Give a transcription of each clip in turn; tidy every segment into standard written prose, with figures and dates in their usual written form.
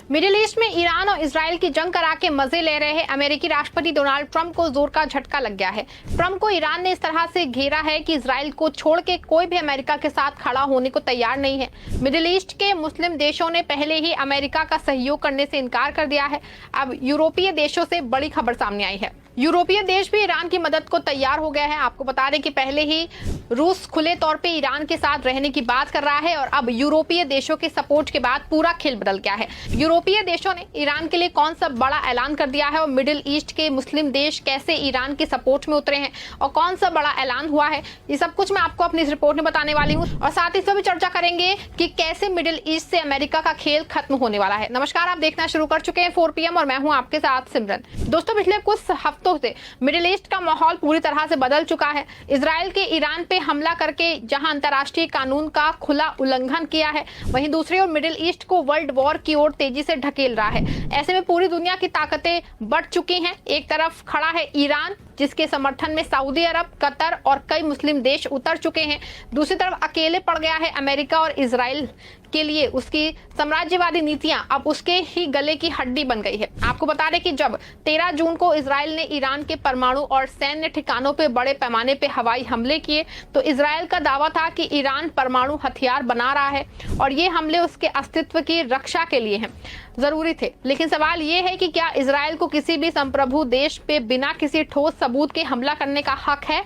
Middle east में Iran और Israel की जंग करा के मजे ले रहे हैं अमेरिकी राष्ट्रपति डोनाल्ड ट्रंप को जोर का झटका लग गया है। ट्रंप को ईरान ने इस तरह से घेरा है कि इजराइल को छोड़ के कोई भी अमेरिका के साथ खड़ा होने को तैयार नहीं है। मिडिल ईस्ट के मुस्लिम देशों ने पहले ही अमेरिका का सहयोग करने से इनकार कर दिया है। अब यूरोपीय देशों से बड़ी खबर सामने आई है। यूरोपीय देश भी ईरान की मदद को तैयार हो गया है। आपको बता दें कि पहले ही रूस खुले तौर पे ईरान के साथ रहने की बात कर रहा है और अब यूरोपीय देशों के सपोर्ट के बाद पूरा खेल बदल गया है। यूरोपीय देशों ने ईरान के लिए कौन सा बड़ा ऐलान कर दिया है और मिडिल ईस्ट के मुस्लिम देश कैसे ईरान के सपोर्ट में उतरे हैं और कौन सा बड़ा ऐलान हुआ है, ये सब कुछ मैं आपको अपनी इस रिपोर्ट में बताने वाली हूँ। और साथ ही इस पर भी चर्चा करेंगे कि कैसे मिडिल ईस्ट से अमेरिका का खेल खत्म होने वाला है। नमस्कार, आप देखना शुरू कर चुके हैं 4 PM और मैं हूँ आपके साथ सिमरन। दोस्तों, पिछले कुछ हफ्तों से मिडिल ईस्ट का माहौल पूरी तरह से बदल चुका है। इजराइल के ईरान पे हमला करके जहां अंतर्राष्ट्रीय कानून का खुला उल्लंघन किया है, वहीं दूसरी ओर मिडिल ईस्ट को वर्ल्ड वॉर की ओर तेजी से ढकेल रहा है। ऐसे में पूरी दुनिया की ताकतें बढ़ चुकी हैं। एक तरफ खड़ा है ईरान, जिसके समर्थन में सऊदी अरब, कतर और कई मुस्लिम देश उतर चुके हैं। दूसरी तरफ अकेले पड़ गया है अमेरिका और इजराइल के लिए उसकी साम्राज्यवादी नीतियां अब उसके ही गले की हड्डी बन गई है। आपको बता दें कि जब 13 जून को इजराइल ने ईरान के परमाणु और सैन्य ठिकानों पे बड़े पैमाने पे हवाई हमले किए, तो इजराइल का दावा था कि ईरान परमाणु हथियार बना रहा है और ये हमले उसके अस्तित्व की रक्षा के लिए हैं, जरूरी थे। लेकिन सवाल ये है कि क्या इजराइल को किसी भी संप्रभु देश पे बिना किसी ठोस सबूत के हमला करने का हक है?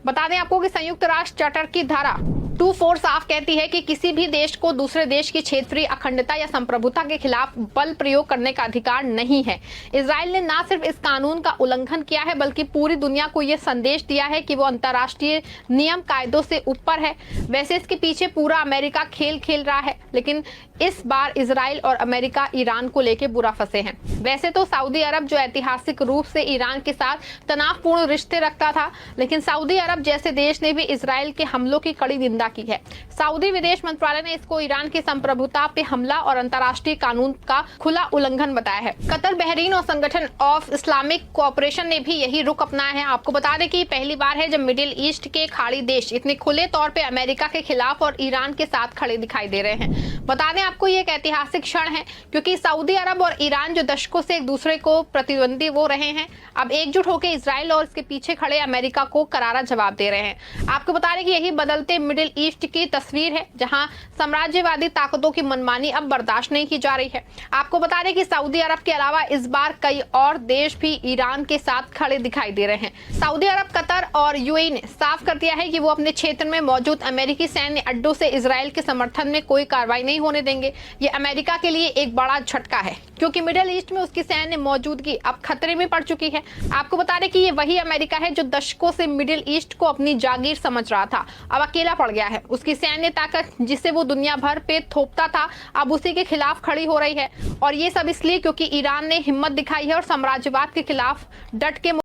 बता दें आपको कि संयुक्त राष्ट्र चार्टर की धारा 2(4) साफ कहती है कि किसी भी देश को दूसरे देश की क्षेत्रीय अखंडता या संप्रभुता के खिलाफ बल प्रयोग करने का अधिकार नहीं है। इजराइल ने न सिर्फ इस कानून का उल्लंघन किया है, बल्कि पूरी दुनिया को यह संदेश दिया है कि वो अंतर्राष्ट्रीय नियम कायदों से ऊपर है। वैसे इसके पीछे पूरा अमेरिका खेल खेल रहा है, लेकिन इस बार इजराइल और अमेरिका ईरान को लेकर बुरा फंसे हैं। वैसे तो सऊदी अरब, जो ऐतिहासिक रूप से ईरान के साथ तनावपूर्ण रिश्ते रखता था, लेकिन सऊदी अरब जैसे देश ने भी इजराइल के हमलों की कड़ी निंदा की है। सऊदी विदेश मंत्रालय ने इसको ईरान की संप्रभुता पे हमला और अंतर्राष्ट्रीय कानून का खुला उल्लंघन बताया है। कतर, बहरीन और संगठन ऑफ इस्लामिक कोऑपरेशन ने भी यही रुख अपनाया है। आपको बता दें कि पहली बार है जब मिडिल ईस्ट के खाड़ी देश इतने खुले तौर पे अमेरिका के खिलाफ और ईरान के साथ खड़े दिखाई दे रहे हैं। बता दें आपको, ये एक ऐतिहासिक क्षण है, क्योंकि सऊदी अरब और ईरान जो दशकों से एक दूसरे को प्रतिद्वंदी वो रहे हैं, अब एकजुट होकर इजराइल और इसके पीछे खड़े अमेरिका को करारा जवाब दे रहे हैं। आपको बता दें कि यही बदलते मिडिल ईस्ट की तस्वीर है, जहां साम्राज्यवादी ताकतों की मनमानी अब बर्दाश्त नहीं की जा रही है। आपको बता दें कि सऊदी अरब के अलावा इस बार कई और देश भी ईरान के साथ खड़े दिखाई दे रहे हैं। सऊदी अरब, कतर और यूएई ने साफ कर दिया है कि वो अपने क्षेत्र में मौजूद अमेरिकी सैन्य अड्डों से इजराइल के समर्थन में कोई कार्रवाई नहीं होने देंगे। ये अमेरिका के लिए एक बड़ा झटका है, क्योंकि मिडिल ईस्ट में उसकी सैन्य मौजूदगी अब खतरे में पड़ चुकी है। आपको बता दें कि ये वही अमेरिका है जो दशकों से मिडिल ईस्ट को अपनी जागीर समझ रहा था, अब अकेला पड़ गया है। उसकी सैन्य ताकत जिसे वो दुनिया भर पे थोपता था, अब उसी के खिलाफ खड़ी हो रही है। और ये सब इसलिए क्योंकि ईरान ने हिम्मत दिखाई है और साम्राज्यवाद के खिलाफ डट के